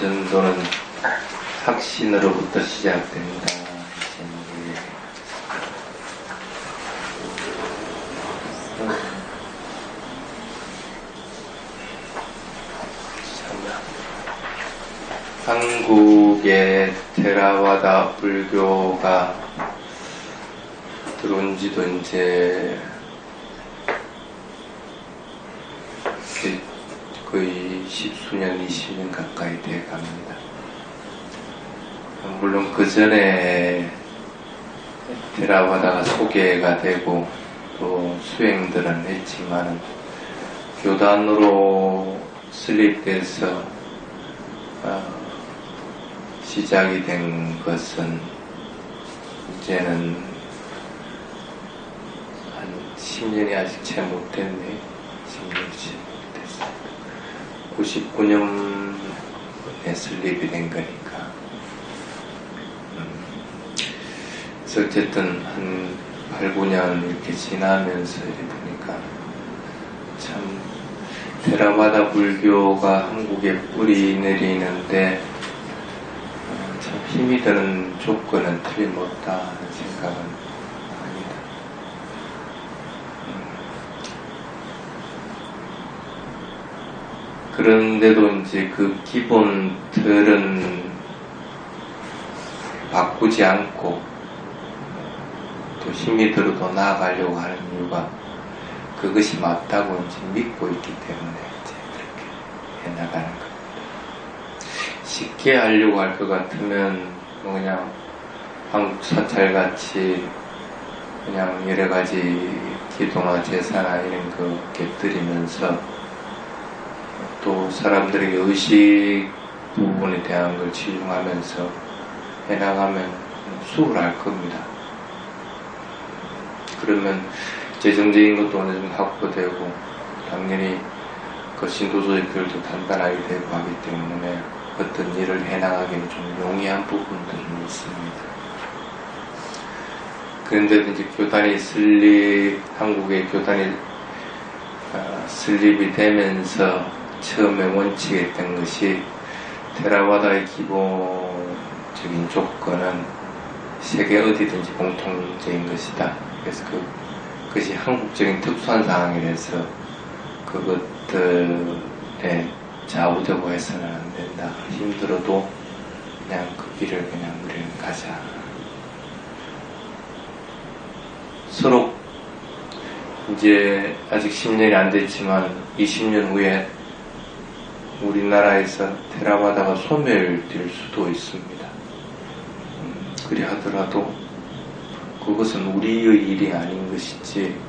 전도는 확신으로부터 시작됩니다. 한국의 테라와다 불교가 들어온 지도 이제 거의 10수년, 20년 가까이 돼 갑니다. 물론 그 전에 테라와다가 소개가 되고 또 수행들은 했지만 교단으로 설립돼서 시작이 된 것은 이제는 한 10년이 아직 채 못됐네. 10년이 못됐어요. 99년에 설립이 된 거니까. 그래서 어쨌든 한 8, 9년 이렇게 지나면서 이렇게 보니까 참 테라와다 불교가 한국에 뿌리 내리는데 참 힘이 드는 조건은 틀림없다 하는 생각은 합니다. 그런데도 이제 그 기본 틀은 바꾸지 않고 또 힘이 들어도 나아가려고 하는 이유가 그것이 맞다고 이제 믿고 있기 때문에 이제 그렇게 해나가는 겁니다. 쉽게 하려고 할 것 같으면 그냥 한국 사찰같이 그냥 여러 가지 기도나 제사나 이런 거 곁들이면서 또 사람들에게 의식 부분에 대한 걸 집중하면서 해나가면 수월할 겁니다. 그러면 재정적인 것도 어느 정도 확보되고 당연히 그 신도소의 결도 단단하게 되고 하기 때문에 어떤 일을 해나가기는 좀 용이한 부분들이 있습니다. 그런데도 이제 교단이 한국의 교단이 설립이 되면서 처음에 원칙했던 것이 테라와다의 기본적인 조건은 세계 어디든지 공통적인 것이다. 그래서 그것이 한국적인 특수한 상황이라서 그것들에 좌우되고 해서는 안 된다. 힘들어도 그냥 그 길을 그냥 우리는 가자. 서로 이제 아직 10년이 안 됐지만 20년 후에 우리나라에서 테라와다가 소멸될 수도 있습니다. 그리 하더라도 그것은 우리의 일이 아닌 것이지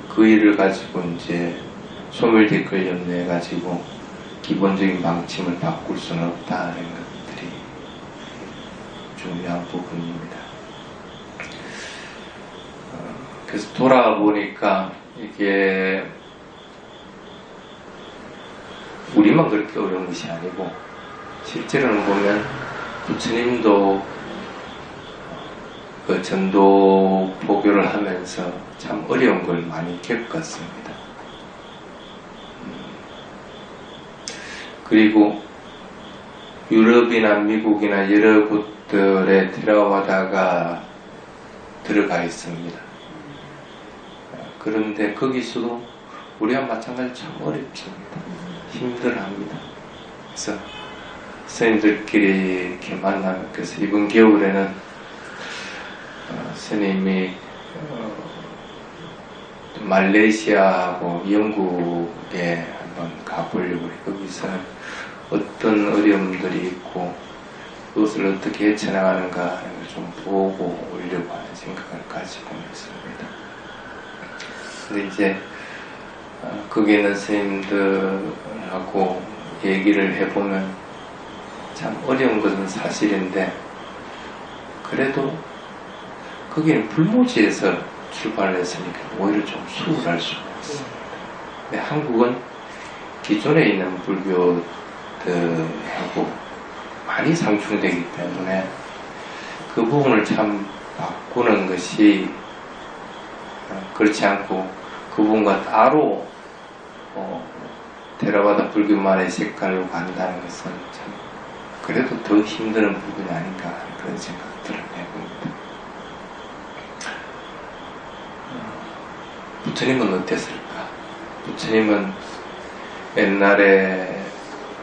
그 일을 가지고 이제 소멸될 걸 염려해 가지고 기본적인 방침을 바꿀 수는 없다는 것들이 중요한 부분입니다. 그래서 돌아보니까 이게 우리만 그렇게 어려운 것이 아니고 실제로는 보면 부처님도 그 전도 보교를 하면서 참 어려운 걸 많이 겪었습니다. 그리고 유럽이나 미국이나 여러 곳들에 테라와다가 들어가 있습니다. 그런데 거기서도 우리와 마찬가지로 참 어렵습니다. 힘들어합니다. 그래서 스님들끼리 이렇게 만나면, 그래서 이번 겨울에는 스님이 말레이시아하고 영국에 한번 가보려고 해요. 거기서는 어떤 어려움들이 있고 그것을 어떻게 헤쳐나가는가 하는 걸 좀 보고 오려고 하는 생각을 가지고 있습니다. 근데 이제 거기 있는 스님들하고 얘기를 해보면 참 어려운 것은 사실인데 그래도 거기는 불모지에서 출발을 했으니까 오히려 좀 수월할 수가 있습니다. 근데 한국은 기존에 있는 불교들하고 많이 상충되기 때문에 그 부분을 참 바꾸는 것이 그렇지 않고 그 부분과 따로 테라와다 불교만의 색깔로 간다는 것은 참 그래도 더 힘든 부분이 아닌가 하는 그런 생각들을 해봅니다. 부처님은 어땠을까? 부처님은 옛날에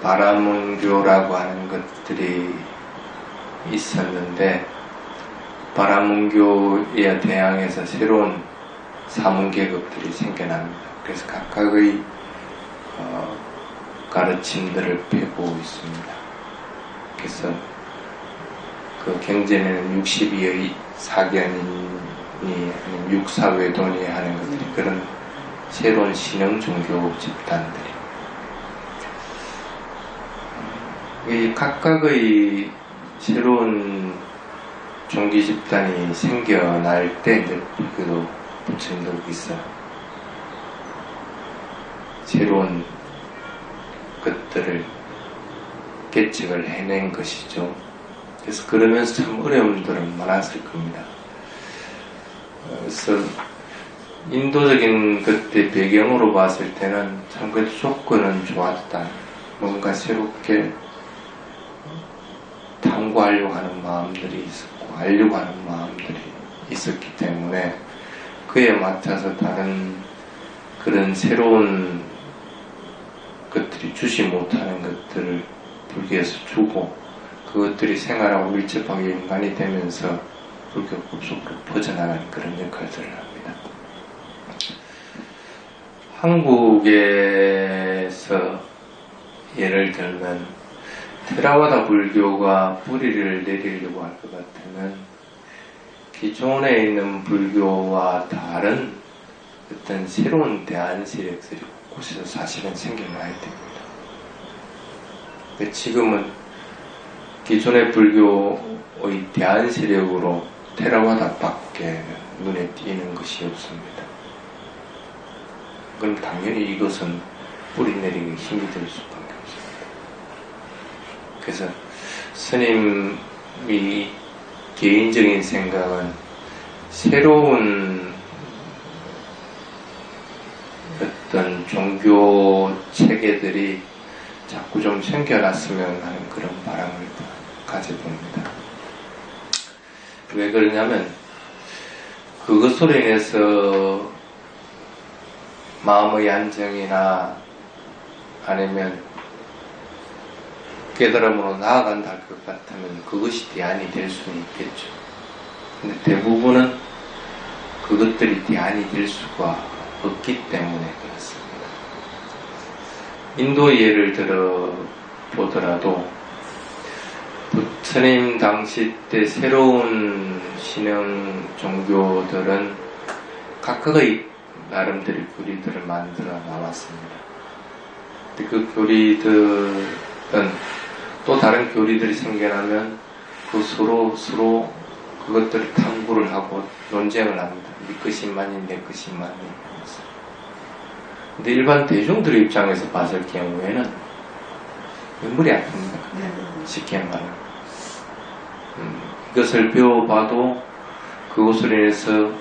바라문교라고 하는 것들이 있었는데 바라문교에 대항해서 새로운 사문계급들이 생겨납니다. 그래서 각각의 가르침들을 펴고 있습니다. 그래서 그 경전에는 62의 사견이니 아니면 육사외도니 하는 것들이 그런 새로운 신흥 종교 집단들이 이 각각의 새로운 종교 집단이 생겨날 때 이제 불교도 부처님도 있어요. 새로운 것들을 개척을 해낸 것이죠. 그래서 그러면서 참 어려움들은 많았을 겁니다. 그래서 인도적인 그때 배경으로 봤을 때는 참 그래도 조건은 좋았다. 뭔가 새롭게 탐구하려고 하는 마음들이 있었고 알려고 하는 마음들이 있었기 때문에 그에 맞춰서 다른 그런 새로운 것들이 주지 못하는 것들을 불교에서 주고 그것들이 생활하고 밀접하게 연관이 되면서 불교 급속으로 퍼져나가는 그런 역할들을 합니다. 한국에서 예를 들면 테라와다 불교가 뿌리를 내리려고 할 것 같으면 기존에 있는 불교와 다른 어떤 새로운 대안 세력들이 곳에서 사실은 생겨나야 됩니다. 지금은 기존의 불교의 대안 세력으로 테라와다밖에 눈에 띄는 것이 없습니다. 그럼 당연히 이것은 뿌리 내리기 힘이 들 수밖에 없습니다. 그래서 스님이 개인적인 생각은 새로운 어떤 종교 체계들이 자꾸 좀 생겨났으면 하는 그런 바람을 가져봅니다. 왜 그러냐면 그것으로 인해서 마음의 안정이나 아니면 깨달음으로 나아간다 할 것 같으면 그것이 대안이 될 수는 있겠죠. 근데 대부분은 그것들이 대안이 될 수가 없기 때문에 그렇습니다. 인도 예를 들어 보더라도 부처님 당시 때 새로운 신흥 종교들은 각각의 나름대로 교리들을 만들어 나왔습니다. 근데 그 교리들은 또 다른 교리들이 생겨나면 그 서로 그것들을 탐구를 하고 논쟁을 합니다. 네 것이 맞니 내 것이 맞니 하면서. 근데 일반 대중들의 입장에서 봤을 경우에는 눈물이 아픕니다. 쉽게 말하면 이것을 배워봐도 그것으로 인해서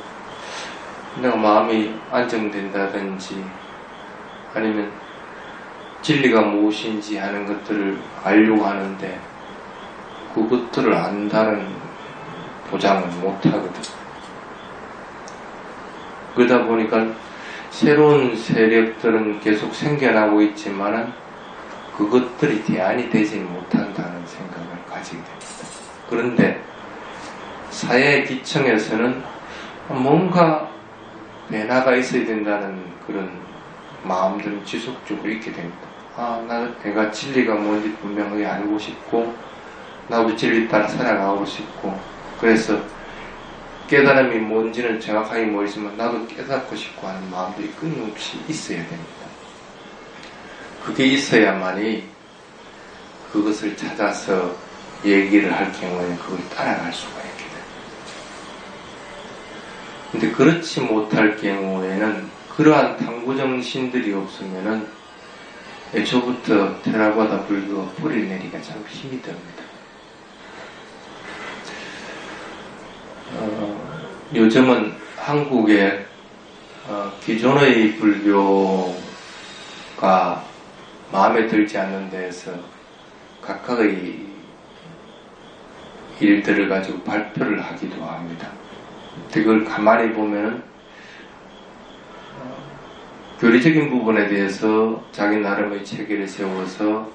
내가 마음이 안정된다든지 아니면 진리가 무엇인지 하는 것들을 알려고 하는데 그것들을 안다는 보장을 못하거든. 그러다 보니까 새로운 세력들은 계속 생겨나고 있지만은 그것들이 대안이 되지 못한다는 생각을 가지게 됩니다. 그런데 사회 기층에서는 뭔가 변화가 있어야 된다는 그런 마음들은 지속적으로 있게 됩니다. 내가 진리가 뭔지 분명하게 알고 싶고 나도 진리 따라 살아가고 싶고 그래서 깨달음이 뭔지는 정확하게 모르지만 나도 깨닫고 싶고 하는 마음들이 끊임없이 있어야 됩니다. 그게 있어야만이 그것을 찾아서 얘기를 할 경우에는 그걸 따라갈 수가 있게 됩니다. 근데 그렇지 못할 경우에는 그러한 탐구정신들이 없으면은 애초부터 테라와다 불교가 뿌리 내리기가 참 힘이 듭니다. 요즘은 한국에 기존의 불교가 마음에 들지 않는 데에서 각각의 일들을 가지고 발표를 하기도 합니다. 그걸 가만히 보면 교리적인 부분에 대해서 자기 나름의 체계를 세워서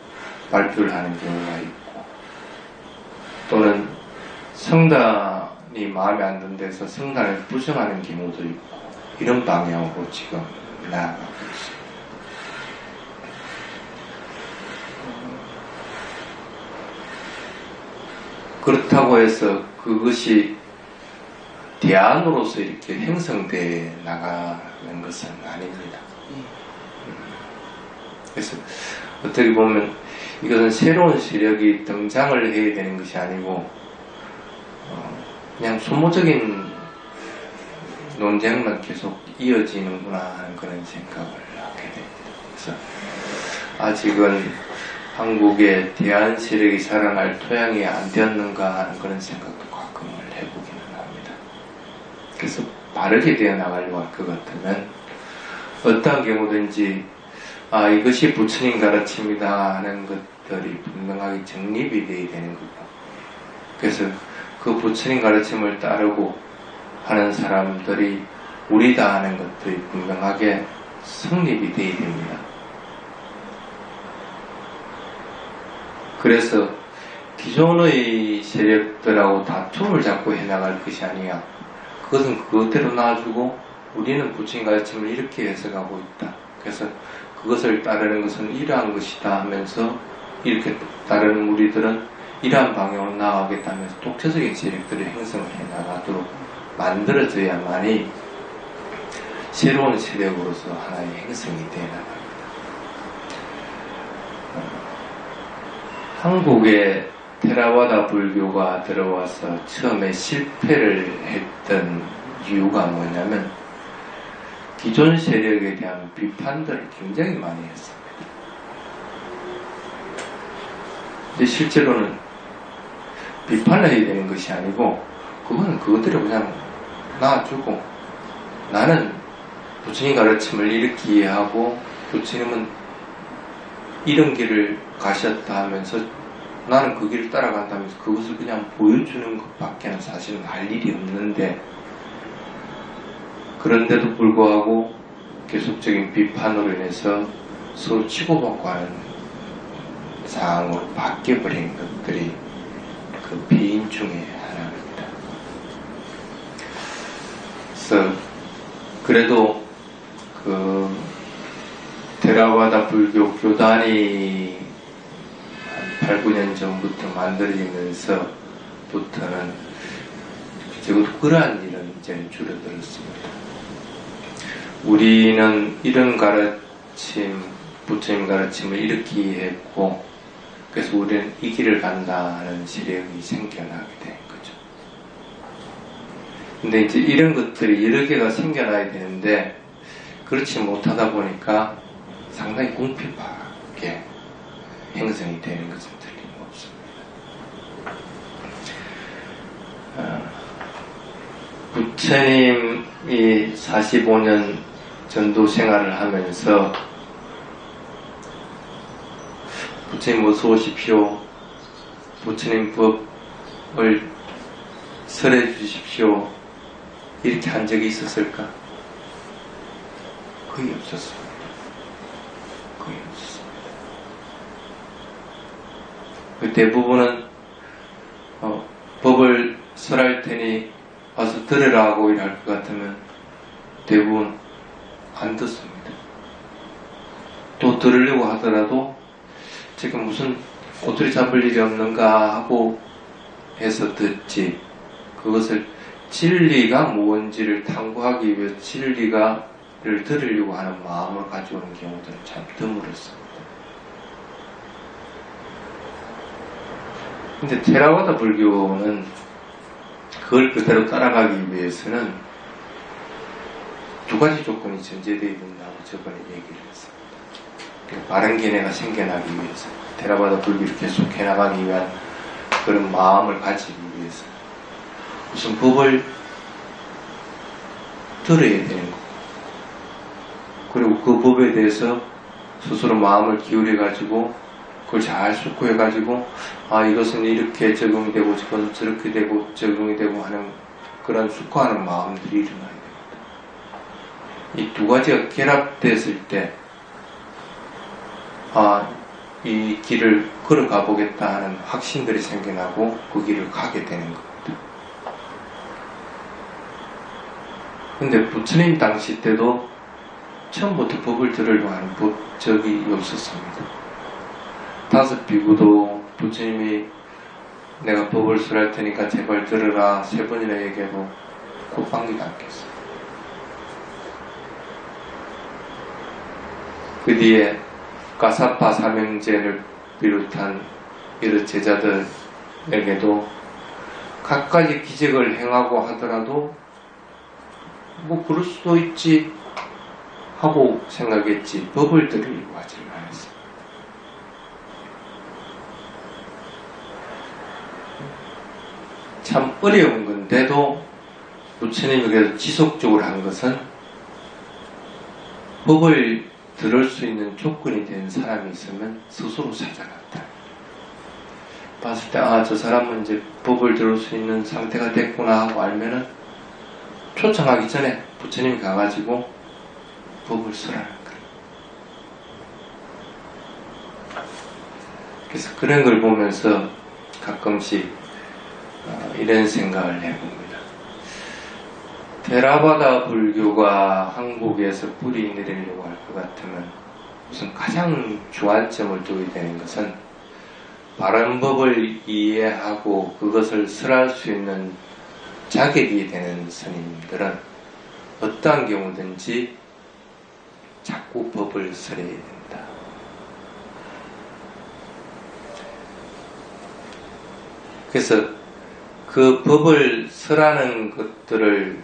발표를 하는 경우가 있고, 또는 성단이 마음에 안 든 데서 성단을 부정하는 경우도 있고, 이런 방향으로 지금 나아가고 있습니다. 그렇다고 해서 그것이 대안으로서 이렇게 형성되어 나가는 것은 아닙니다. 그래서 어떻게 보면 이것은 새로운 세력이 등장을 해야 되는 것이 아니고 그냥 소모적인 논쟁만 계속 이어지는구나 하는 그런 생각을 하게 됩니다. 그래서 아직은 한국의 대안 세력이 살아날 토양이 안 되었는가 하는 그런 생각도 가끔을 해보기는 합니다. 그래서 바르게 되어 나가려고 할 것 같으면 어떠한 경우든지 이것이 부처님 가르침이다 하는 것들이 분명하게 정립이 되어야 되는 거고, 그래서 그 부처님 가르침을 따르고 하는 사람들이 우리다 하는 것들이 분명하게 성립이 되어야 됩니다. 그래서 기존의 세력들하고 다툼을 자꾸 해나갈 것이 아니야. 그것은 그것대로 놔주고 우리는 부처님 가르침을 이렇게 해석하고 있다. 그래서 그것을 따르는 것은 이러한 것이다 하면서 이렇게 따르는 우리들은 이러한 방향으로 나아가겠다 하면서 독자적인 세력들을 형성을 해나가도록 만들어져야만이 새로운 세력으로서 하나의 형성이 되어 나갑니다. 한국에 테라와다 불교가 들어와서 처음에 실패를 했던 이유가 뭐냐면 기존 세력에 대한 비판들을 굉장히 많이 했습니다. 근데 실제로는 비판을 해야 되는 것이 아니고 그거는 그것대로 그냥 놔주고, 나는 부처님 가르침을 이렇게 이해하고 부처님은 이런 길을 가셨다 하면서 나는 그 길을 따라간다면서 그것을 그냥 보여주는 것밖에는 사실은 할 일이 없는데, 그런데도 불구하고 계속적인 비판으로 인해서 서로 치고받고 하는 상황으로 바뀌어버린 것들이 그 비인 중에 하나입니다. 그래서 그래도 그 테라와다 불교 교단이 한 8, 9년 전부터 만들어지면서부터는 적어도 그러한 일은 이제는 줄어들었습니다. 우리는 이런 가르침, 부처님 가르침을 이렇게 이해했고, 그래서 우리는 이 길을 간다 하는 세력이 생겨나게 된 거죠. 근데 이제 이런 것들이 여러 개가 생겨나야 되는데, 그렇지 못하다 보니까 상당히 궁핍하게 형성이 되는 것은 틀림없습니다. 부처님이 45년 전도 생활을 하면서 부처님 어서 오십시오, 부처님 법을 설해 주십시오, 이렇게 한 적이 있었을까? 거의 없었습니다. 거의 없었습니다. 그 대부분은 법을 설할 테니 와서 들으라 하고 일할 것 같으면 대부분 안 듣습니다. 또 들으려고 하더라도 지금 무슨 꼬투리 잡을 일이 없는가 하고 해서 듣지, 그것을 진리가 뭔지를 탐구하기 위해 진리가를 들으려고 하는 마음을 가져오는 경우들은 참 드물었습니다. 근데 테라와다 불교는 그걸 그대로 따라가기 위해서는 두 가지 조건이 전제되어야 된다고 저번에 얘기를 했습니다. 바른 견해가 생겨나기 위해서, 테라와다 불교를 계속 해나가기 위한 그런 마음을 가지기 위해서 우선 법을 들어야 되는 거고, 그리고 그 법에 대해서 스스로 마음을 기울여 가지고 그걸 잘 숙고해 가지고 이것은 이렇게 적용이 되고 저것은 저렇게 되고 적용이 되고 하는 그런 숙고하는 마음들이 일어나야 됩니다. 이 두 가지가 결합됐을 때 이 길을 걸어가 보겠다 하는 확신들이 생겨나고 그 길을 가게 되는 겁니다. 근데 부처님 당시 때도 처음부터 법을 들으려고 하는 적이 없었습니다. 다섯 비구도 부처님이 내가 법을 설할 테니까 제발 들으라 3번이나 얘기해도 콧방귀도 안 꼈어요. 그 뒤에 가사파 사명제를 비롯한 여러 제자들에게도 갖가지 기적을 행하고 하더라도 뭐 그럴 수도 있지 하고 생각했지 법을 들으려고 하지 않았어요. 참 어려운 건데도 부처님이 그래도 지속적으로 한 것은 법을 들을 수 있는 조건이 된 사람이 있으면 스스로 찾아갔다. 봤을 때 저 사람은 이제 법을 들을 수 있는 상태가 됐구나 하고 알면은 초청하기 전에 부처님이 가가지고 법을 쓰라는 거예요. 그래서 그런 걸 보면서 가끔씩 이런 생각을 해봅니다. 테라바다 불교가 한국에서 뿌리 내리려고 할 것 같으면 우선 가장 주안점을 두게 되는 것은 바른 법을 이해하고 그것을 설할 수 있는 자격이 되는 스님들은 어떠한 경우든지 자꾸 법을 설해야 된다. 그래서 그 법을 설하는 것들을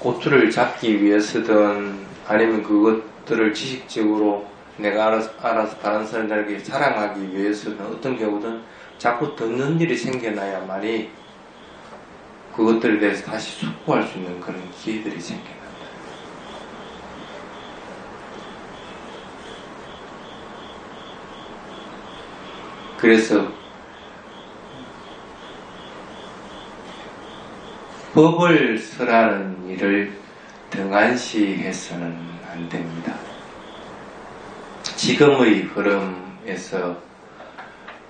꼬투를 잡기 위해서든 아니면 그것들을 지식적으로 내가 알아서 다른 사람들에게 자랑하기 위해서든 어떤 경우든 자꾸 듣는 일이 생겨나야만이 그것들에 대해서 다시 숙고할 수 있는 그런 기회들이 생겨난다. 그래서 법을 설하는 일을 등한시해서는 안 됩니다. 지금의 흐름에서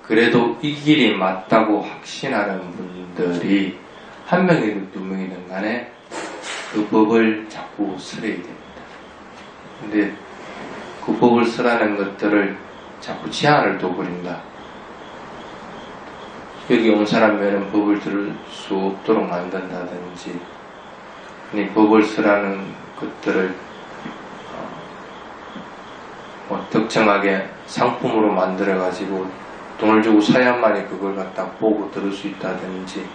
그래도 이 길이 맞다고 확신하는 분들이 한 명이든 두 명이든 간에 그 법을 자꾸 설해야 됩니다. 근데 그 법을 설하는 것들을 자꾸 제한을 둬버린다. 여기 온 사람에는 법을 들을 수 없도록 만든다든지, 아니 법을 쓰라는 것들을 특정하게 상품으로 만들어가지고 돈을 주고 사야만이 그걸 갖다 보고 들을 수 있다든지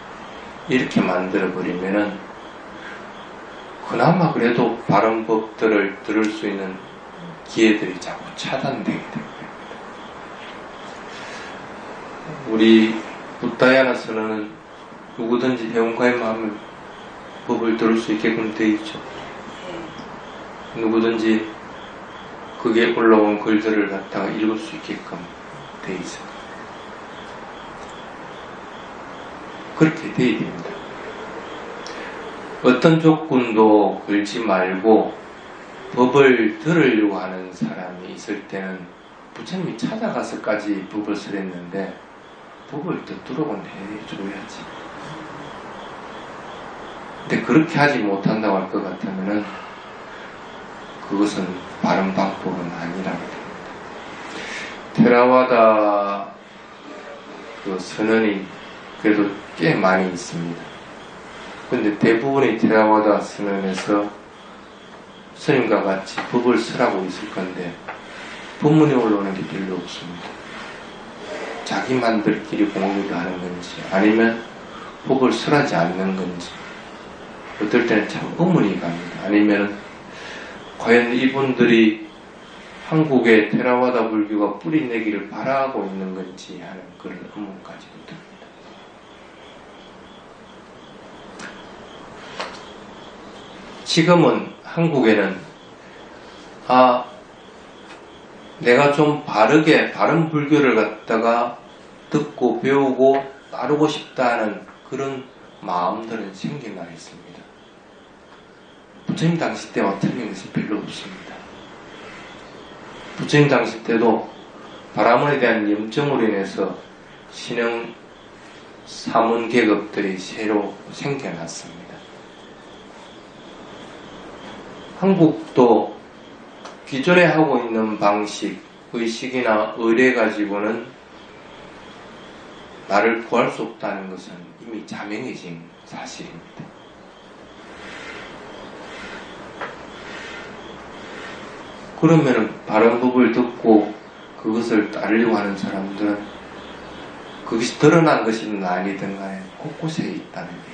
이렇게 만들어버리면은 그나마 그래도 바른 법들을 들을 수 있는 기회들이 자꾸 차단되게 됩니다. 우리 부다야나 선언은 누구든지 회원가입만 하면 법을 들을 수 있게끔 되어 있죠. 누구든지 그게 올라온 글들을 갖다가 읽을 수 있게끔 되어 있어요. 그렇게 되어야 됩니다. 어떤 조건도 걸지 말고 법을 들으려고 하는 사람이 있을 때는 부처님이 찾아가서까지 법을 설했는데 법을 듣도록은 해줘야지. 근데 그렇게 하지 못한다고 할 것 같으면은 그것은 바른 방법은 아니라고 됩니다. 테라와다 그 선언이 그래도 꽤 많이 있습니다. 근데 대부분의 테라와다 선언에서 스님과 같이 법을 쓰라고 있을 건데 법문이 올라오는 게 별로 없습니다. 자기만들끼리 공유를 하는 건지 아니면 법을 설하지 않는 건지 어떨 때는 참 의문이 갑니다. 아니면 과연 이분들이 한국의 테라와다 불교가 뿌리내기를 바라고 있는 건지 하는 그런 의문까지 듭니다. 지금은 한국에는 내가 좀 바른 불교를 갖다가 듣고 배우고 따르고 싶다는 그런 마음들은 생기나 했습니다. 부처님 당시 때와 틀린 것이 별로 없습니다. 부처님 당시 때도 바라문에 대한 염증으로 인해서 신흥 사문 계급들이 새로 생겨났습니다. 한국도 기존에 하고 있는 방식, 의식이나 의례 가지고는 나를 구할 수 없다는 것은 이미 자명해진 사실입니다. 그러면 바른 법을 듣고 그것을 따르려고 하는 사람들은 그것이 드러난 것이든 아니든 간에 곳곳에 있다는 얘기입니다.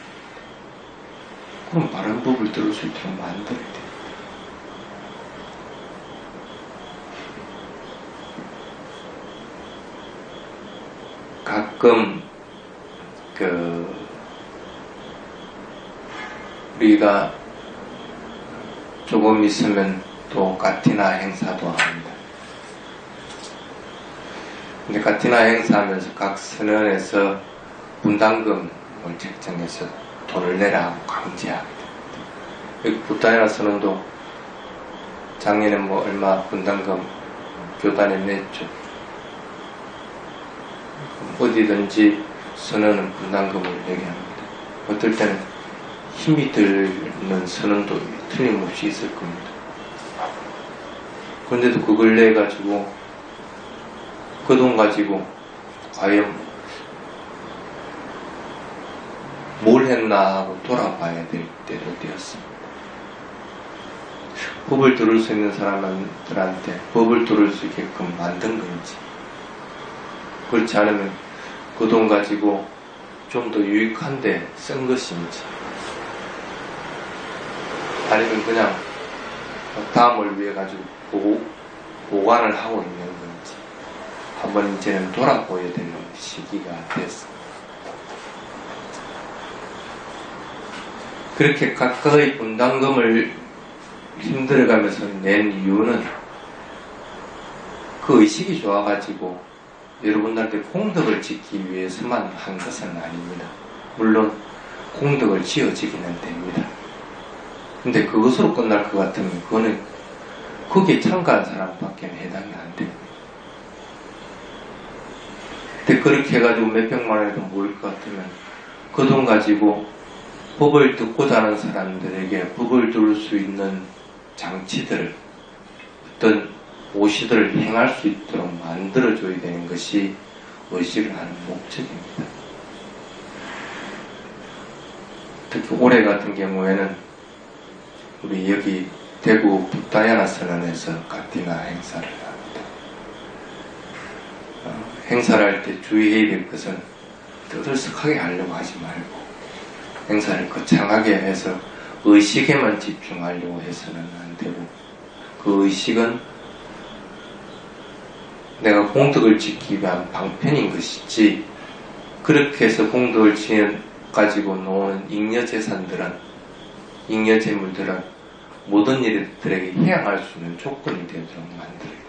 그럼 바른 법을 들을 수 있도록 만들어야 돼요. 가끔 우리가 조금 있으면 또 가티나 행사도 합니다. 근데 가티나 행사하면서 각 선언에서 분담금을 책정해서 돈을 내라 강제합니다. 여기 부타이나 선언도 작년에 얼마 분담금 교단에 냈죠. 어디든지 선언은 분담금을 내게 합니다. 어떨 때는 힘이 드는 선언도 틀림없이 있을 겁니다. 그런데도 그걸 내가지고 그 돈 가지고 과연 뭘 했나 하고 돌아봐야 될 때도 되었습니다. 법을 들을 수 있는 사람들한테 법을 들을 수 있게끔 만든 건지, 그렇지 않으면 그 돈 가지고 좀 더 유익한데 쓴 것인지, 아니면 그냥 다음을 위해 가지고 보관을 하고 있는 건지 한번 이제는 돌아보아야 되는 시기가 됐습니다. 그렇게 각각의 분담금을 힘들어가면서 낸 이유는 그 의식이 좋아가지고 여러분들한테 공덕을 짓기 위해서만 한 것은 아닙니다. 물론 공덕을 지어지기는 됩니다. 근데 그것으로 끝날 것 같으면 그거는 거기에 참가한 사람밖에 해당이 안 됩니다. 근데 그렇게 해가지고 몇백만 원에도 모일 것 같으면 그 돈 가지고 법을 듣고자 하는 사람들에게 법을 들을 수 있는 장치들을, 어떤 오시들을 행할 수 있도록 만들어줘야 되는 것이 의식을 하는 목적입니다. 특히 올해 같은 경우에는 우리 여기 대구 부타야나 선언에서 가티나 행사를 합니다. 행사를 할 때 주의해야 될 것은 떠들썩하게 하려고 하지 말고 행사를 거창하게 해서 의식에만 집중하려고 해서는 안 되고, 그 의식은 내가 공덕을 짓기 위한 방편인 것이지, 그렇게 해서 공덕을 가지고 놓은 잉여재산들은, 잉여재물들은 모든 일들에게 해양할 수 있는 조건이 되도록 만들어야 돼요.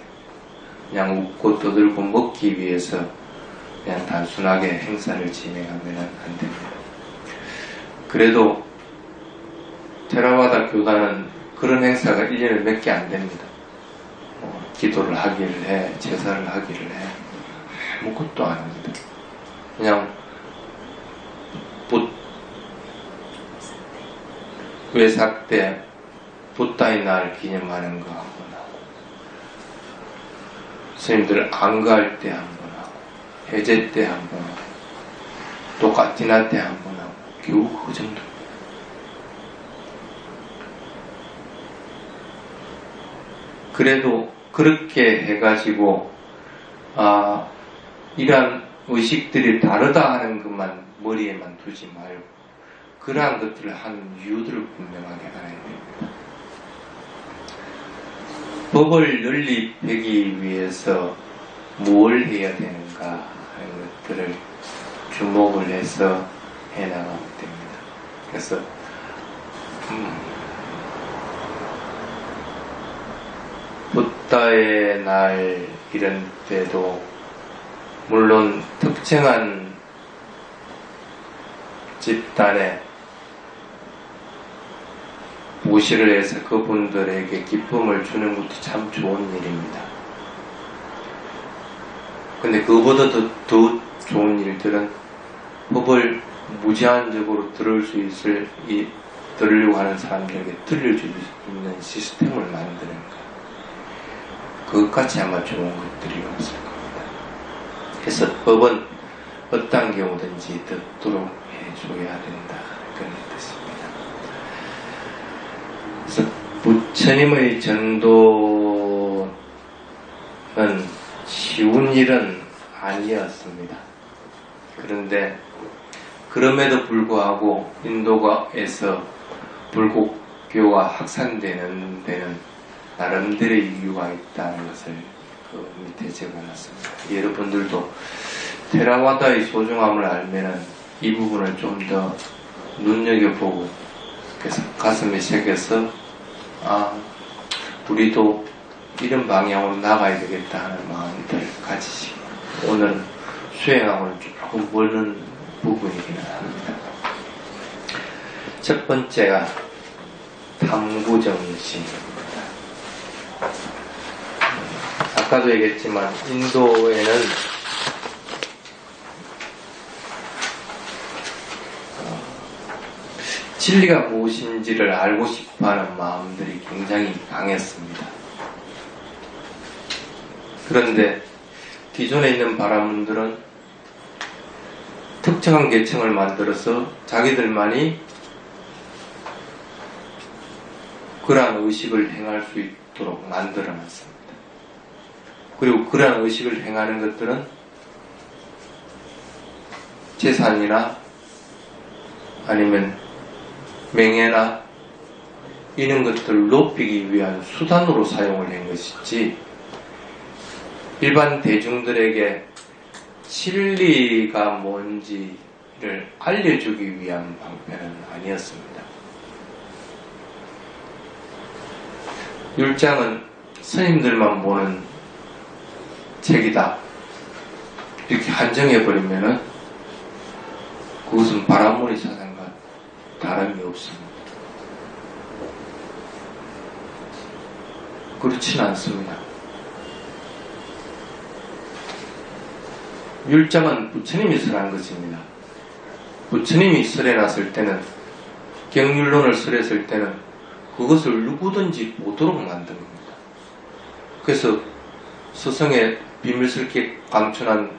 그냥 웃고 떠들고 먹기 위해서 그냥 단순하게 행사를 진행하면 안 됩니다. 그래도 테라와다 교단은 그런 행사가 1년에 몇 개 안 됩니다. 기도를 하기를 해, 제사를 하기를 해, 아무것도 안 합니다. 그냥 외삭 때 붓다의 날 기념하는 거 한 번 하고, 스님들 안가할 때 한 번 하고, 해제 때 한 번 하고, 또 가티나 때 한 번 하고, 겨우 그 정도. 그래도 그렇게 해가지고 이러한 의식들이 다르다 하는 것만 머리에만 두지 말고 그러한 것들을 하는 이유들을 분명하게 알아야 됩니다. 법을 널리 배기 위해서 뭘 해야 되는가 하는 것들을 주목을 해서 해나가면 됩니다. 그래서 법다의 날 이런 때도 물론 특정한 집단에 무시를 해서 그분들에게 기쁨을 주는 것도 참 좋은 일입니다. 근데 그보다 더 좋은 일들은 법을 무제한적으로 들을 수 있을, 들으려고 하는 사람들에게 들려줄 수 있는 시스템을 만드는 것. 그것같이 아마 좋은 것들이 없을 겁니다. 그래서 법은 어떤 경우든지 듣도록 해줘야 된다. 그런 뜻입니다. 그래서 부처님의 전도는 쉬운 일은 아니었습니다. 그런데 그럼에도 불구하고 인도에서 불국교가 확산되는 데는 나름대로의 이유가 있다는 것을 그 밑에 적어놨습니다. 여러분들도 테라와다의 소중함을 알면은 이 부분을 좀 더 눈여겨보고 그래서 가슴에 새겨서 우리도 이런 방향으로 나가야 되겠다 하는 마음을 가지시고 오늘은 수행하고는 조금 멀는 부분이기는 합니다. 첫 번째가 탐구정신입니다. 아까도 얘기했지만 인도에는 진리가 무엇인지를 알고 싶어하는 마음들이 굉장히 강했습니다. 그런데 기존에 있는 바라문들은 특정한 계층을 만들어서 자기들만이 그러한 의식을 행할 수 있도록 만들어놨습니다. 그리고 그러한 의식을 행하는 것들은 재산이나 아니면 명예나 이런 것들을 높이기 위한 수단으로 사용을 한 것이지 일반 대중들에게 진리가 뭔지를 알려주기 위한 방편은 아니었습니다. 율장은 스님들만 보는 책이다 이렇게 한정해버리면은 그것은 바람머리 사상과 다름이 없습니다. 그렇지는 않습니다. 율장은 부처님이 설한 것입니다. 부처님이 설해놨을 때는 경률론을 설했을 때는 그것을 누구든지 보도록 만든 겁니다. 그래서 스승의 비밀스럽게 감춘한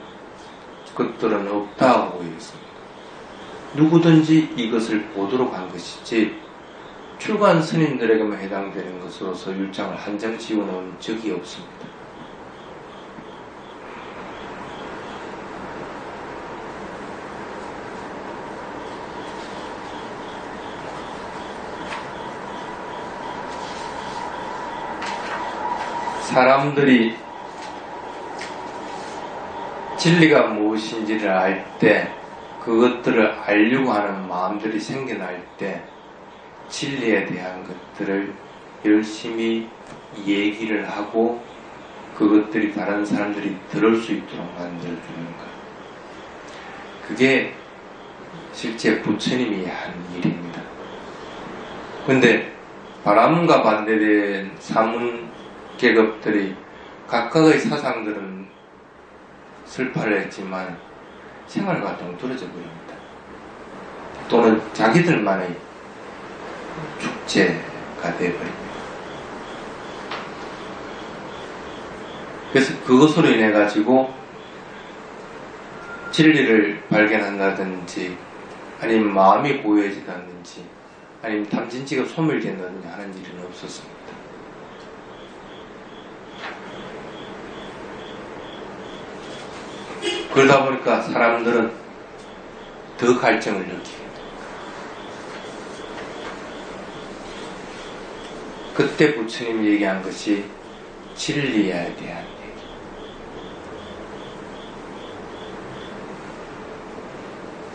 것들은 없다고 얘기했습니다. 누구든지 이것을 보도록 한 것이지 출가한 스님들에게만 해당되는 것으로서 율장을 한정 지어놓은 적이 없습니다. 사람들이 진리가 무엇인지를 알 때 그것들을 알려고 하는 마음들이 생겨날 때 진리에 대한 것들을 열심히 얘기를 하고 그것들이 다른 사람들이 들을 수 있도록 만들어주는 것. 그게 실제 부처님이 한 일입니다. 근데 바람과 반대된 사문 계급들이 각각의 사상들은 설파를 했지만 생활과 동떨어져 버립니다. 또는 자기들만의 축제가 되어버립니다. 그래서 그것으로 인해 가지고 진리를 발견한다든지 아니면 마음이 고요해진다든지 아니면 탐진치가 소멸된다든지 하는 일은 없었습니다. 그러다 보니까 사람들은 더 갈증을 느끼게 됩니다. 그때 부처님이 얘기한 것이 진리에 대한 얘기.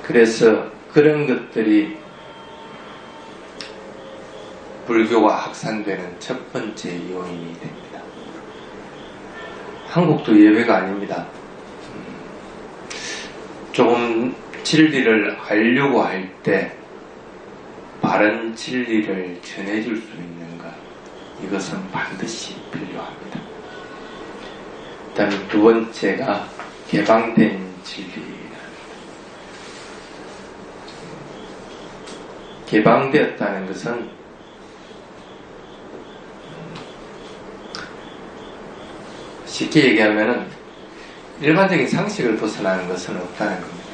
그래서 그런 것들이 불교가 확산되는 첫 번째 요인이 됩니다. 한국도 예외가 아닙니다. 조금 진리를 알려고 할 때 바른 진리를 전해줄 수 있는가, 이것은 반드시 필요합니다. 그 다음에 두 번째가 개방된 진리랍니다. 개방되었다는 것은 쉽게 얘기하면 일반적인 상식을 벗어나는 것은 없다는 겁니다.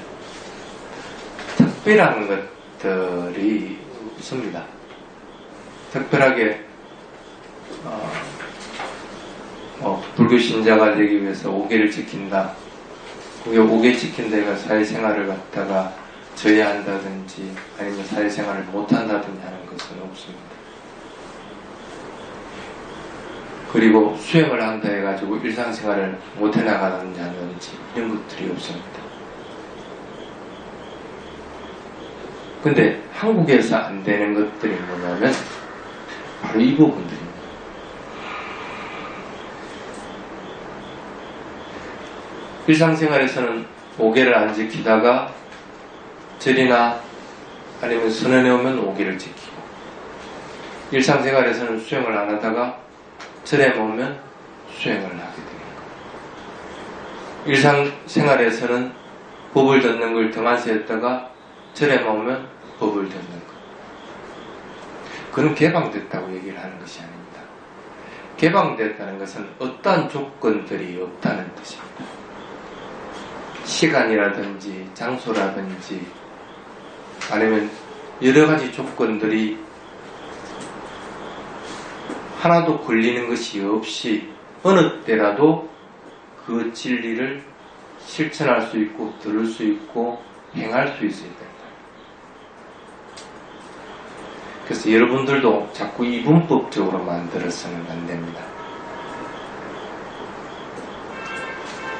특별한 것들이 없습니다. 특별하게 불교 신자가 되기 위해서 5계를 지킨다. 그게 5계 지킨다가 사회생활을 갖다가 저해한다든지 아니면 사회생활을 못한다든지 하는 것은 없습니다. 그리고 수행을 한다 해가지고 일상생활을 못해나가는지 이런 것들이 없습니다. 근데 한국에서 안 되는 것들이 뭐냐면 바로 이 부분들입니다. 일상생활에서는 5계를 안 지키다가 절이나 아니면 선언에 오면 5계를 지키고, 일상생활에서는 수행을 안 하다가 절에 오면 수행을 하게 됩니다. 일상생활에서는 법을 듣는 걸 등한시했다가 절에 오면 법을 듣는 것. 그건 개방됐다고 얘기를 하는 것이 아닙니다. 개방됐다는 것은 어떠한 조건들이 없다는 뜻입니다. 시간이라든지 장소라든지 아니면 여러 가지 조건들이 하나도 걸리는 것이 없이 어느 때라도 그 진리를 실천할 수 있고 들을 수 있고 행할 수 있어야 된다. 그래서 여러분들도 자꾸 이분법적으로 만들어서는 안 됩니다.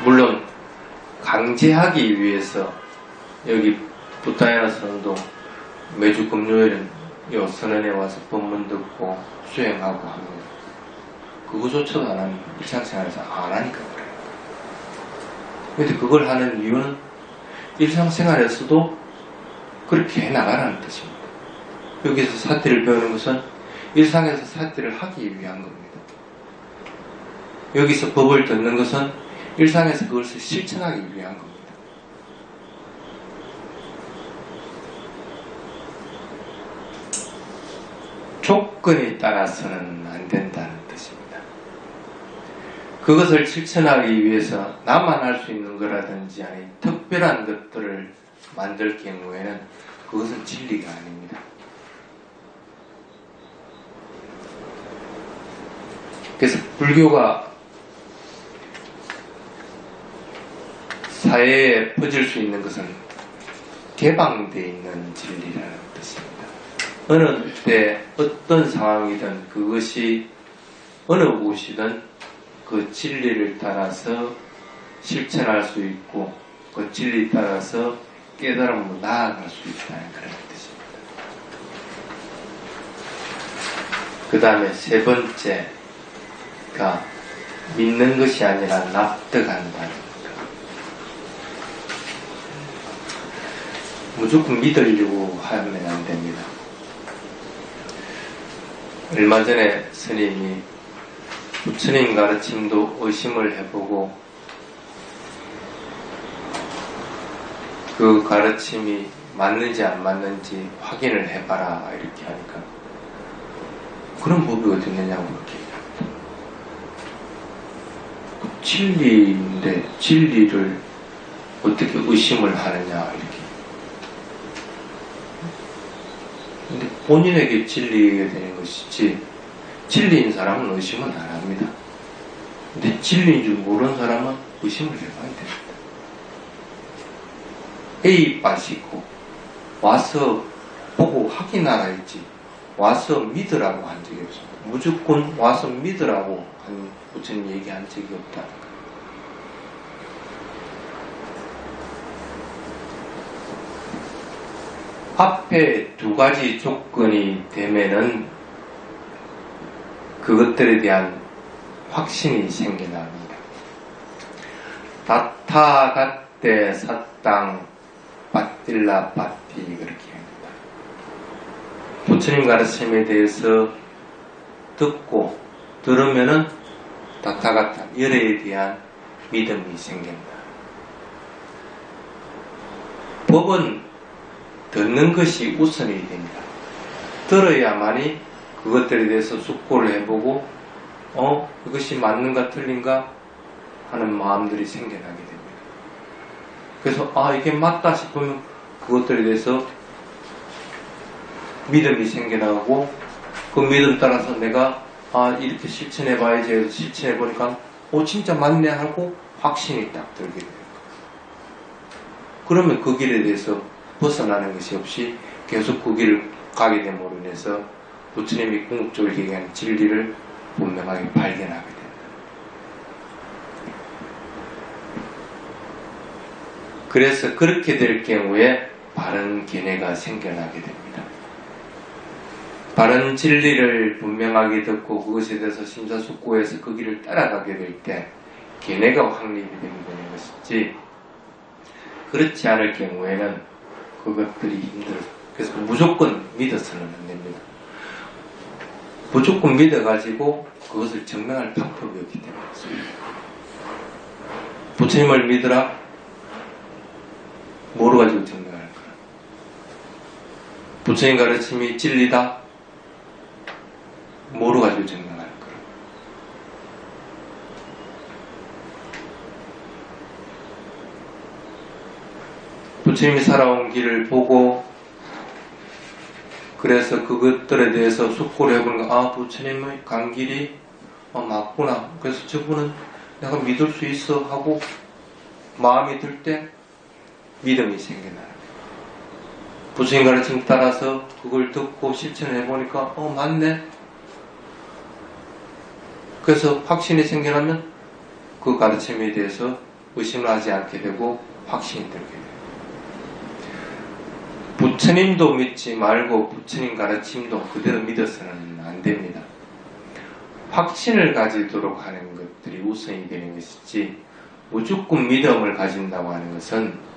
물론 강제하기 위해서 여기 부타야나 선언도 매주 금요일은 이 선언에 와서 법문 듣고 수행하고 합니다. 그거조차도 안 하는, 일상생활에서 안 하니까 그래요. 근데 그걸 하는 이유는 일상생활에서도 그렇게 해나가라는 뜻입니다. 여기서 사티를 배우는 것은 일상에서 사티를 하기 위한 겁니다. 여기서 법을 듣는 것은 일상에서 그것을 실천하기 위한 겁니다. 조건에 따라서는 안 된다는 뜻입니다. 그것을 실천하기 위해서 나만 할 수 있는 거라든지 아니 특별한 것들을 만들 경우에는 그것은 진리가 아닙니다. 그래서 불교가 사회에 퍼질 수 있는 것은 개방되어 있는 진리라는 뜻입니다. 어느 때 어떤 상황이든 그것이 어느 곳이든 그 진리를 따라서 실천할 수 있고 그 진리에 따라서 깨달음으로 나아갈 수 있다는 그런 뜻입니다. 그 다음에 세 번째가 믿는 것이 아니라 납득한다는 것. 무조건 믿으려고 하면 안 됩니다. 얼마 전에 스님이 부처님 가르침도 의심을 해보고 그 가르침이 맞는지 안 맞는지 확인을 해봐라 이렇게 하니까 그런 법이 어디 있느냐고 그렇게 얘기합니다. 진리인데 진리를 어떻게 의심을 하느냐 이렇게. 근데 본인에게 진리가 되는 것이지 진리인 사람은 의심은 안 합니다. 근데 진리인 줄 모르는 사람은 의심을 해봐야 됩니다. A 빠시고 와서 보고 확인하라 했지 와서 믿으라고 한 적이 없습니다. 무조건 와서 믿으라고 한 부처님 얘기한 적이 없다는 거예요. 앞에 두 가지 조건이 되면은 그것들에 대한 확신이 생겨납니다. 타가떼 사땅 빠딜라 빠띠 그렇게 합니다. 부처님 가르침에 대해서 듣고 들으면은 타타가타 열애에 대한 믿음이 생긴다. 법은 듣는 것이 우선이 됩니다. 들어야만이 그것들에 대해서 숙고를 해보고 이것이 맞는가 틀린가 하는 마음들이 생겨나게 됩니다. 그래서 이게 맞다 싶으면 그것들에 대해서 믿음이 생겨나고 그 믿음 따라서 내가 이렇게 실천해봐야지 해서 실천해보니까 진짜 맞네 하고 확신이 딱 들게 돼요. 그러면 그 길에 대해서 벗어나는 것이 없이 계속 그 길을 가게 됨으로 인해서 부처님이 궁극적으로 얘기하는 진리를 분명하게 발견하게 된다. 그래서 그렇게 될 경우에 바른 견해가 생겨나게 됩니다. 바른 진리를 분명하게 듣고 그것에 대해서 심사숙고해서 그 길을 따라가게 될 때 견해가 확립이 되는 것이지, 그렇지 않을 경우에는 그것들이 힘들어요. 그래서 무조건 믿어서는 안 됩니다. 무조건 믿어가지고 그것을 증명할 방법이 없기 때문에 그렇습니다. 부처님을 믿으라? 뭐로 가지고 증명할 거야? 부처님 가르침이 진리다? 뭐로 가지고 증명할 거야? 부처님이 살아온 길을 보고 그래서 그것들에 대해서 숙고를 해보는 거, 부처님의 간 길이 맞구나. 그래서 저분은 내가 믿을 수 있어 하고 마음이 들 때 믿음이 생겨나요. 부처님 가르침 따라서 그걸 듣고 실천해 보니까 맞네. 그래서 확신이 생겨나면 그 가르침에 대해서 의심을 하지 않게 되고 확신이 들게 돼요. 부처님도 믿지 말고 부처님 가르침도 그대로 믿어서는 안 됩니다. 확신을 가지도록 하는 것들이 우선이 되는 것이지 무조건 믿음을 가진다고 하는 것은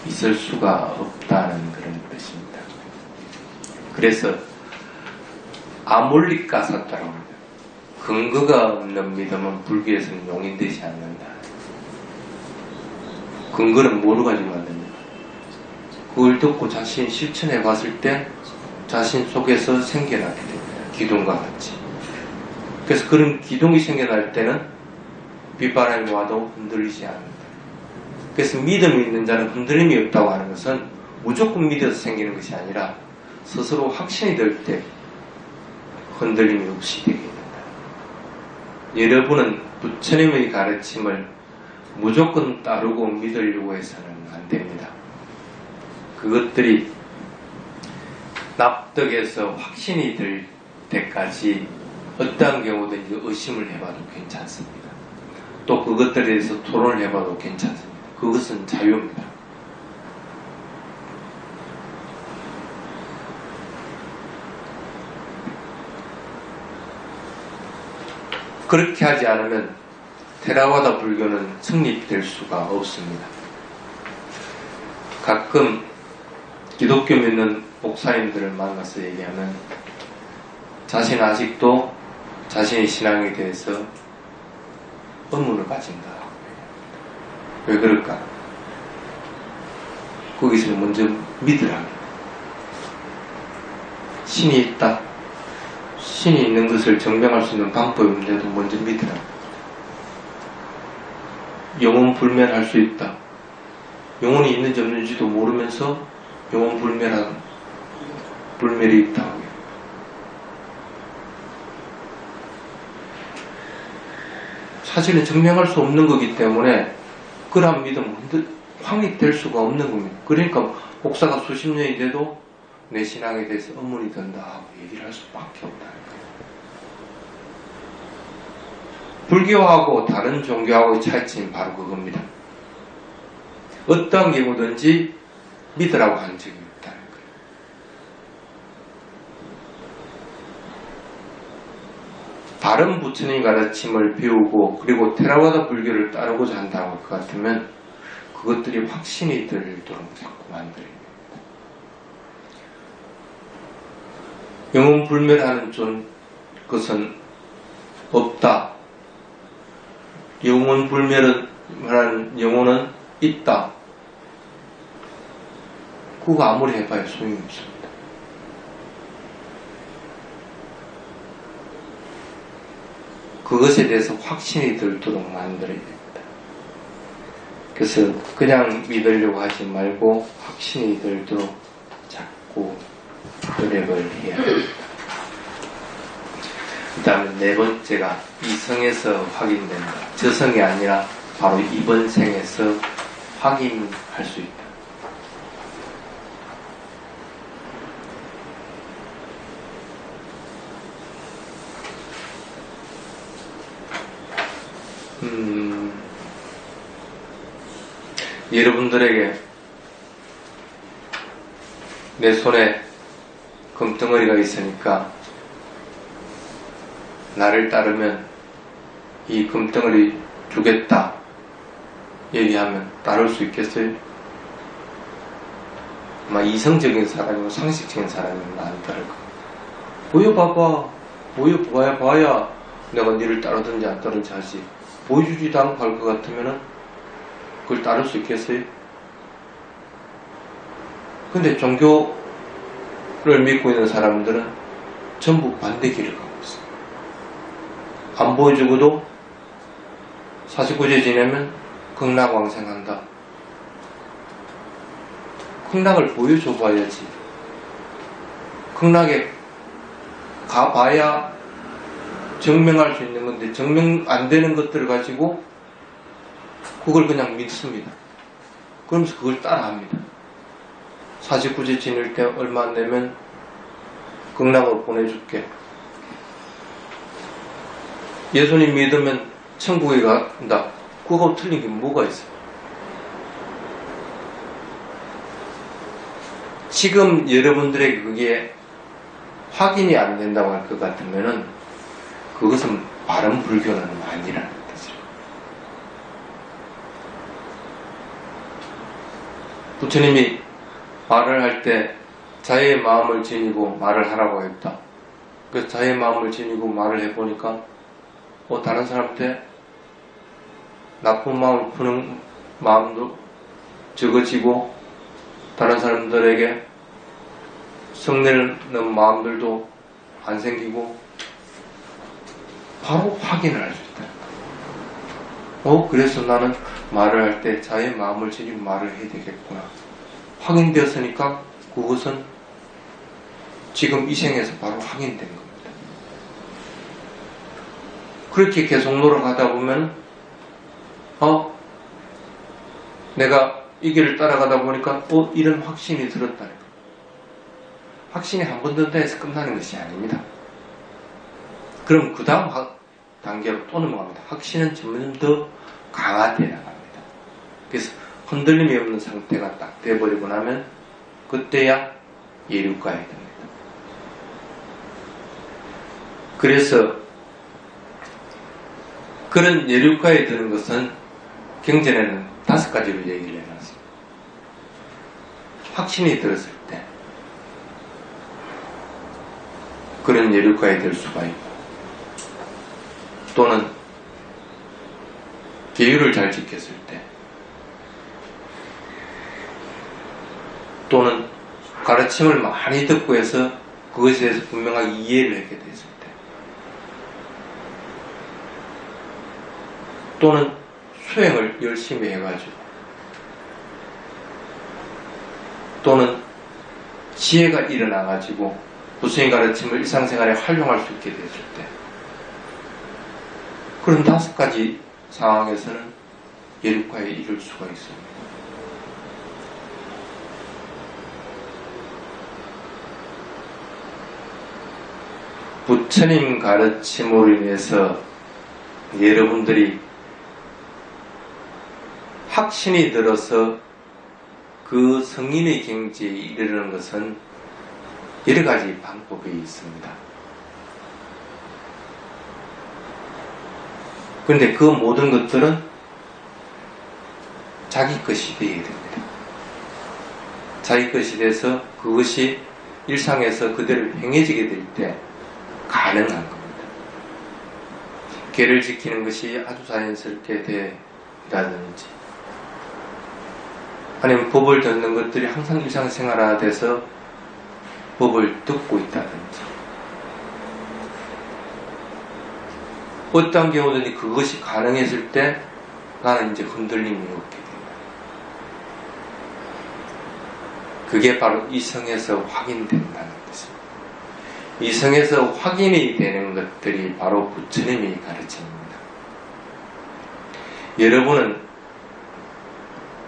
있을 수가 없다는 그런 뜻입니다. 그래서 아몰리까사타라고 합니다. 근거가 없는 믿음은 불교에서는 용인되지 않는다. 근거는 뭐로 가지고 왔느냐? 그걸 듣고 자신이 실천해 봤을 때 자신 속에서 생겨나게 됩니다. 기둥과 같이. 그래서 그런 기둥이 생겨날 때는 빗바람이 와도 흔들리지 않는다. 그래서 믿음이 있는 자는 흔들림이 없다고 하는 것은 무조건 믿어서 생기는 것이 아니라 스스로 확신이 들 때 흔들림이 없이 되게 된다. 여러분은 부처님의 가르침을 무조건 따르고 믿으려고 해서는 안 됩니다. 그것들이 납득해서 확신이 들 때까지 어떠한 경우든지 의심을 해봐도 괜찮습니다. 또 그것들에 대해서 토론을 해봐도 괜찮습니다. 그것은 자유입니다. 그렇게 하지 않으면 테라와다 불교는 성립될 수가 없습니다. 가끔 기독교 믿는 목사님들을 만나서 얘기하면 자신은 아직도 자신의 신앙에 대해서 의문을 가진다. 왜 그럴까? 거기서 먼저 믿으라. 신이 있다. 신이 있는 것을 증명할 수 있는 방법이 없는데도 먼저 믿으라. 영혼 불멸할 수 있다. 영혼이 있는지 없는지도 모르면서 영혼 불멸이 있다. 사실은 증명할 수 없는 거기 때문에 그런 믿음은 확립될 수가 없는 겁니다. 그러니까 목사가 수십 년이 돼도 내 신앙에 대해서 의문이 든다 하고 얘기를 할 수밖에 없다는 거예요. 불교하고 다른 종교하고의 차이점이 바로 그겁니다. 어떠한 경우든지 믿으라고 한 적이 없다는 거예요. 바른 부처님 가르침을 배우고 그리고 테라와다 불교를 따르고자 한다고 할 것 같으면 그것들이 확신이 들도록 자꾸 만들어야 됩니다. 영혼 불멸하는 것은 없다. 영혼 불멸하는 영혼은 있다. 그거 아무리 해봐야 소용이 없습니다. 그것에 대해서 확신이 들도록 만들어야 됩니다. 그래서 그냥 믿으려고 하지 말고 확신이 들도록 자꾸 노력을 해야 됩니다. 그 다음에 네 번째가 이성에서 확인된다. 저성이 아니라 바로 이번 생에서 확인할 수 있다. 여러분들에게 내 손에 금덩어리가 있으니까 나를 따르면 이 금덩어리 주겠다 얘기하면 따를 수 있겠어요? 아마 이성적인 사람이고 상식적인 사람이면 안 따를 거야. 보여봐봐. 보여봐야 내가 니를 따르든지 안 따르든지 하지. 보여주지도 않고 할 것 같으면은 그걸 따를 수 있겠어요? 근데 종교를 믿고 있는 사람들은 전부 반대 길을 가고 있어요. 안 보여주고도 49제 지내면 극락왕생한다. 극락을 보여줘 봐야지. 극락에 가봐야 증명할 수 있는 건데 증명 안 되는 것들을 가지고 그걸 그냥 믿습니다. 그러면서 그걸 따라합니다. 49제 지낼 때 얼마 안 되면 극락으로 보내줄게. 예수님 믿으면 천국에 간다. 그거 틀린 게 뭐가 있어요? 지금 여러분들에게 그게 확인이 안 된다고 할 것 같으면은 그것은 바른 불교는 아니라는 뜻이에요. 부처님이 말을 할 때 자의 마음을 지니고 말을 하라고 했다. 그래서 자의 마음을 지니고 말을 해보니까 다른 사람한테 나쁜 마음을 푸는 마음도 적어지고 다른 사람들에게 성내는 마음들도 안 생기고 바로 확인을 할 수 있다. 그래서 나는 말을 할 때 자의 마음을 지니고 말을 해야 되겠구나. 확인되었으니까 그것은 지금 이 생에서 바로 확인된 겁니다. 그렇게 계속 노력하다 보면 내가 이 길을 따라가다 보니까 이런 확신이 들었다는 거예요. 확신이 한 번 든다 해서 끝나는 것이 아닙니다. 그럼 그 다음 단계로 또 넘어갑니다. 확신은 점점 더 강화되어 나갑니다. 그래서 흔들림이 없는 상태가 딱 돼버리고 나면 그때야 예류가에 됩니다. 그래서 그런 예류가에 드는 것은 경전에는 5가지로 얘기를 해놨습니다. 확신이 들었을 때 그런 예류가에 들 수가 있고 또는 계율을 잘 지켰을 때 또는 가르침을 많이 듣고 해서 그것에 대해서 분명하게 이해를 하게 됐을 때 또는 수행을 열심히 해가지고 또는 지혜가 일어나가지고 부처님 가르침을 일상생활에 활용할 수 있게 됐을 때 그런 5가지 상황에서는 예류가에 이를 수가 있습니다. 부처님 가르침으로 인해서 여러분들이 확신이 들어서 그 성인의 경지에 이르는 것은 여러 가지 방법이 있습니다. 그런데 그 모든 것들은 자기 것이 되어야 됩니다. 자기 것이 돼서 그것이 일상에서 그대로 행해지게 될 때 가능한 겁니다. 계를 지키는 것이 아주 자연스럽게 된다든지, 아니면 법을 듣는 것들이 항상 일상생활화돼서 법을 듣고 있다든지, 어떤 경우든지 그것이 가능했을 때 나는 이제 흔들림이 없게 된다. 그게 바로 이성에서 확인된다는 것입니다. 이성에서 확인이 되는 것들이 바로 부처님이 가르칩니다. 여러분은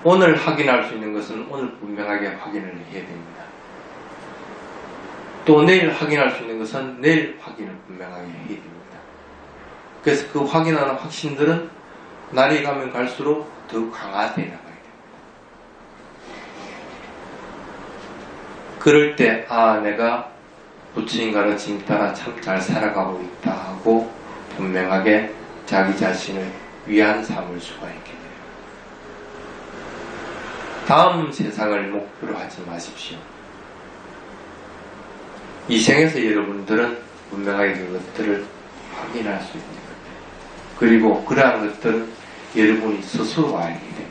오늘 확인할 수 있는 것은 오늘 분명하게 확인을 해야 됩니다. 또 내일 확인할 수 있는 것은 내일 확인을 분명하게 해야 됩니다. 그래서 그 확인하는 확신들은 날이 가면 갈수록 더 강화되어 나가야 됩니다. 그럴 때 내가 부처님 가르침 따라 참 잘 살아가고 있다 하고 분명하게 자기 자신을 위안 삼을 수가 있게 돼요. 다음 세상을 목표로 하지 마십시오. 이 생에서 여러분들은 분명하게 그것들을 확인할 수 있는 거예요. 그리고 그러한 것들은 여러분이 스스로 알게 됩니다.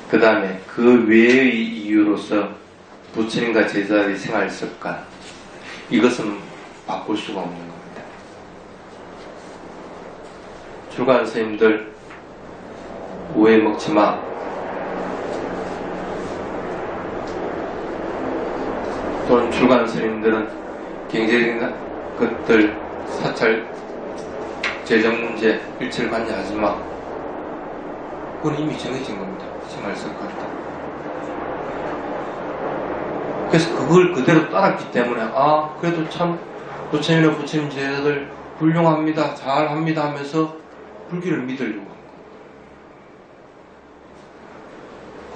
그 다음에 그 외의 이유로서 부처님과 제자의 생활 습관, 이것은 바꿀 수가 없는 겁니다. 출가한 스님들 오해 먹지 마. 또는 출가한 스님들은 경제적인 것들, 사찰, 재정 문제, 일체를 관여하지 마. 그건 이미 정해진 겁니다. 생활 습관. 그래서 그걸 그대로 따랐기 때문에 그래도 참 부처님이나 부처님 제자들 훌륭합니다, 잘합니다 하면서 불교를 믿으려고 한 거예요.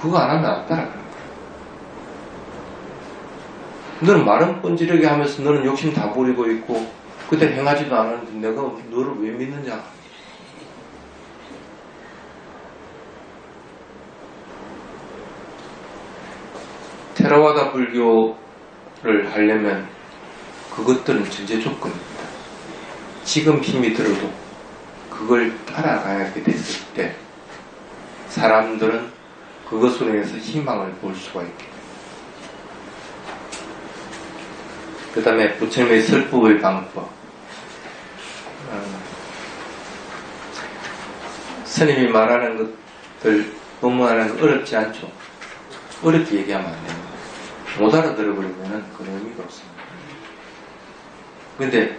그거 안 하면 안 따라가는 거예요. 너는 말은 뻔지르게 하면서 너는 욕심 다 부리고 있고 그대로 행하지도 않았는데 내가 너를 왜 믿느냐. 테라와다 불교를 하려면 그것들은 전제 조건입니다. 지금 힘이 들어도 그걸 따라가게 됐을 때 사람들은 그것으로 인해서 희망을 볼 수가 있게 됩니다. 그 다음에 부처님의 설법의 방법, 스님이 말하는 것들, 법문하는 거 어렵지 않죠. 어렵게 얘기하면 안 됩니다. 못 알아들어버리면 그런 의미가 없습니다. 근데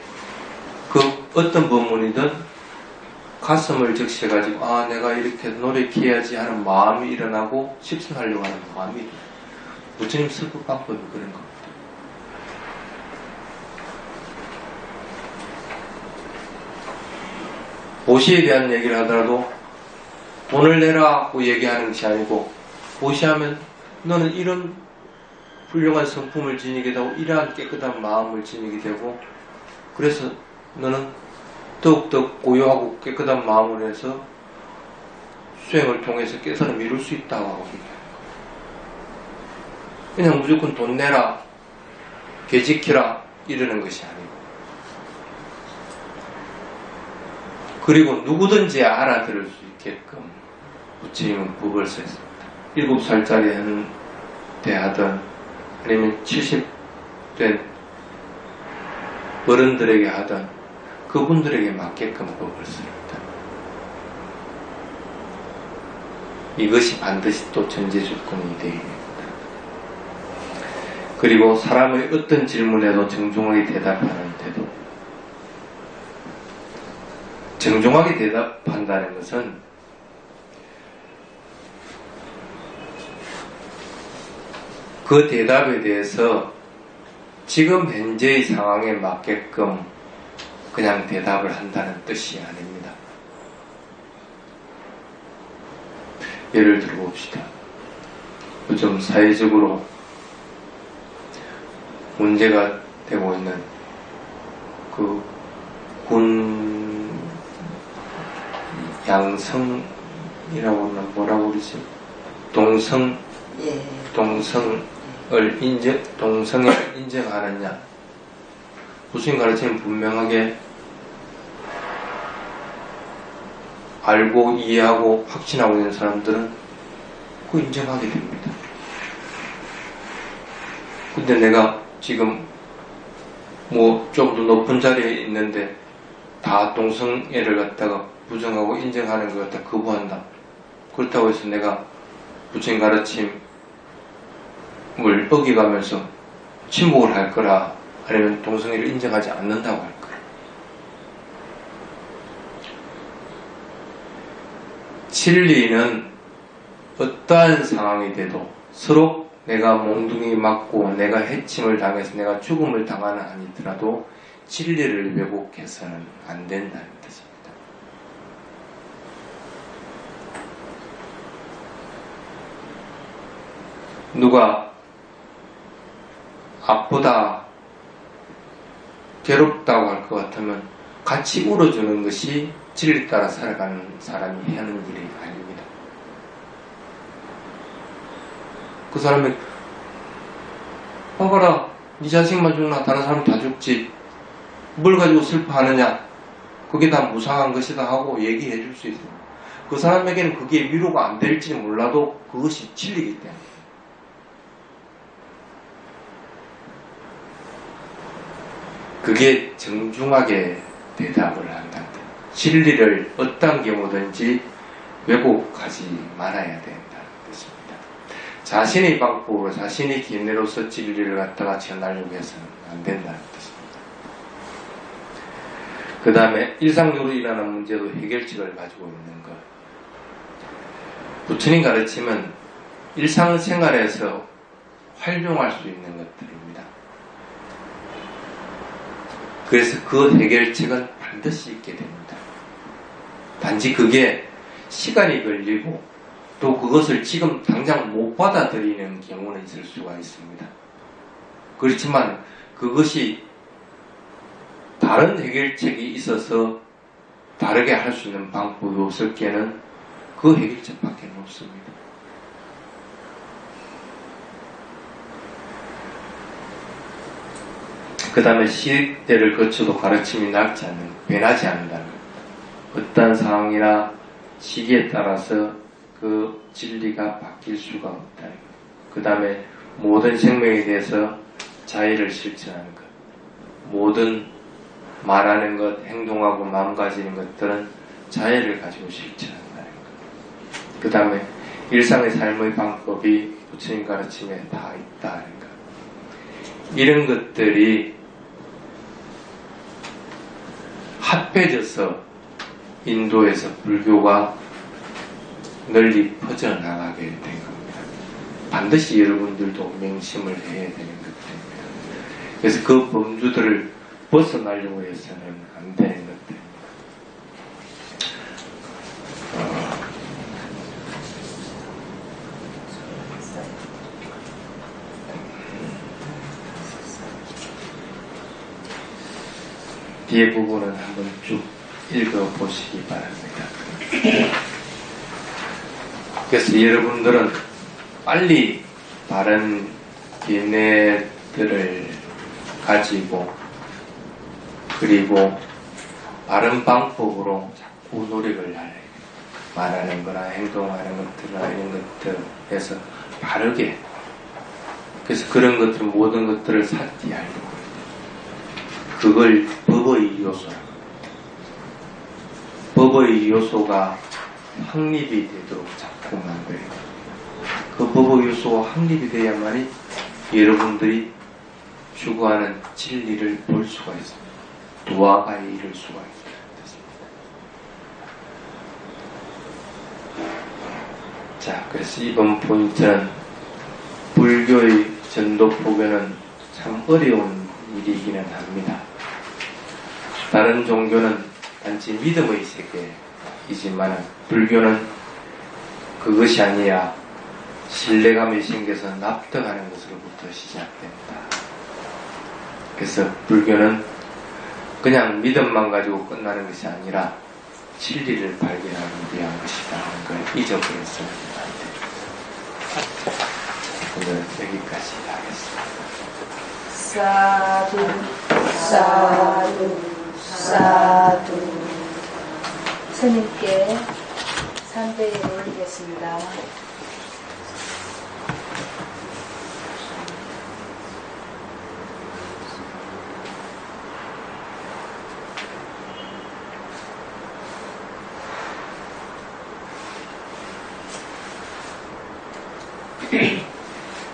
그 어떤 법문이든 가슴을 적셔가지고 내가 이렇게 노력해야지 하는 마음이 일어나고 실천하려고 하는 마음이 일어나요. 부처님 설법 방법이 그런 겁니다. 보시에 대한 얘기를 하더라도 돈을 내라고 얘기하는 것이 아니고, 보시하면 너는 이런 훌륭한 성품을 지니게 되고 이러한 깨끗한 마음을 지니게 되고, 그래서 너는 더욱더 고요하고 깨끗한 마음으로 해서 수행을 통해서 깨달음을 이룰 수 있다고 하고 얘기해요. 그냥 무조건 돈 내라, 개 지키라 이러는 것이 아니고, 그리고 누구든지 알아들을 수 있게끔 부처님은 법을 썼습니다. 7살짜리 대하든 아니면 70된 어른들에게 하든 그분들에게 맞게끔 법을 씁니다. 이것이 반드시 또 전제 조건이 되어야 됩니다. 그리고 사람의 어떤 질문에도 정중하게 대답하는 태도. 정중하게 대답한다는 것은 그 대답에 대해서 지금 현재의 상황에 맞게끔 그냥 대답을 한다는 뜻이 아닙니다. 예를 들어 봅시다. 요즘 사회적으로 문제가 되고 있는 그 군 양성이라고 하면 뭐라고 그러지? 동성을 동성을 인정하느냐? 부처님 가르침은 분명하게 알고 이해하고 확신하고 있는 사람들은 그거 인정하게 됩니다. 근데 내가 지금 뭐 좀 더 높은 자리에 있는데 다 동성애를 갖다가 부정하고 인정하는 것 갖다 거부한다. 그렇다고 해서 내가 부처님 가르침을 어기가면서 침묵을 할 거라, 아니면 동성애를 인정하지 않는다고 할 거라. 진리는 어떠한 상황이 돼도 서로 내가 몽둥이 맞고 내가 해침을 당해서 내가 죽음을 당하는 한이더라도 진리를 왜곡해서는 안 된다는 뜻입니다. 누가 아프다, 괴롭다고 할 것 같으면 같이 울어주는 것이 진리 따라 살아가는 사람이 하는 일이 아닙니다. 그 사람이 봐봐라, 네 자식만 죽나 다른 사람 다 죽지, 뭘 가지고 슬퍼하느냐, 그게 다 무상한 것이다 하고 얘기해 줄 수 있어요. 그 사람에게는 그게 위로가 안 될지 몰라도 그것이 진리이기 때문에. 그게 정중하게 대답을 한다. 진리를 어떤 경우든지 왜곡하지 말아야 된다는 뜻입니다. 자신의 방법으로 자신의 기내로서 진리를 갖다가 전하려고 해서는 안 된다는 뜻입니다. 그 다음에 일상적으로 일어나는 문제도 해결책을 가지고 있는 것. 부처님 가르침은 일상생활에서 활용할 수 있는 것들입니다. 그래서 그 해결책은 반드시 있게 됩니다. 단지 그게 시간이 걸리고 또 그것을 지금 당장 못 받아들이는 경우는 있을 수가 있습니다. 그렇지만 그것이 다른 해결책이 있어서 다르게 할 수 있는 방법이 없을 게는 그 해결책밖에 없습니다. 그 다음에 시대를 거쳐도 가르침이 낡지 않는, 변하지 않는다는 것. 어떤 상황이나 시기에 따라서 그 진리가 바뀔 수가 없다는 것. 그 다음에 모든 생명에 대해서 자의를 실천하는 것. 모든 말하는 것, 행동하고 마음가지는 것들은 자의를 가지고 실천한다는 것. 그 다음에 일상의 삶의 방법이 부처님 가르침에 다 있다는 것. 이런 것들이 합해져서 인도에서 불교가 널리 퍼져나가게 된 겁니다. 반드시 여러분들도 명심을 해야 되는 것들입니다. 그래서 그 범주들을 벗어나려고 해서는 안 되는 것들입니다. 뒤에 부분은 한번 쭉 읽어보시기 바랍니다. 그래서 여러분들은 빨리 바른 견해들을 가지고 그리고 바른 방법으로 자꾸 노력을 말하는 거나 행동하는 것들이나 이런 것들에서 바르게, 그래서 그런 것들 모든 것들을 삭제하려고, 그걸 법의 요소라고. 법의 요소가 확립이 되도록 자꾸 만들어요. 그 법의 요소가 확립이 돼야만이 여러분들이 추구하는 진리를 볼 수가 있습니다. 도화가 이룰 수가 있습니다. 자, 그래서 이번 포인트는 불교의 전도 포교는 참 어려운 일이기는 합니다. 다른 종교는 단지 믿음의 세계이지만 불교는 그것이 아니라 신뢰감이 생겨서 납득하는 것으로부터 시작됩니다. 그래서 불교는 그냥 믿음만 가지고 끝나는 것이 아니라 진리를 발견하기 위한 것이다 하는 걸 잊어버렸어요. 오늘 여기까지 하겠습니다. 사두, 사두, 사두. 스님께 삼배를 올리겠습니다.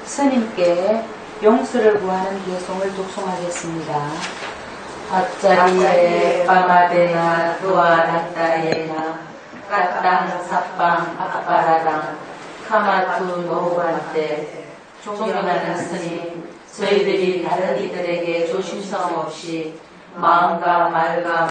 스님께 용수를 구하는 개송을 독송하겠습니다. 앞자리에 빠마데나 도아라따에나 까땅 사빵 아빠라랑 카마투 노후반때 존경하는 스님, 저희들이 다른 이들에게 조심성 없이 마음과 말과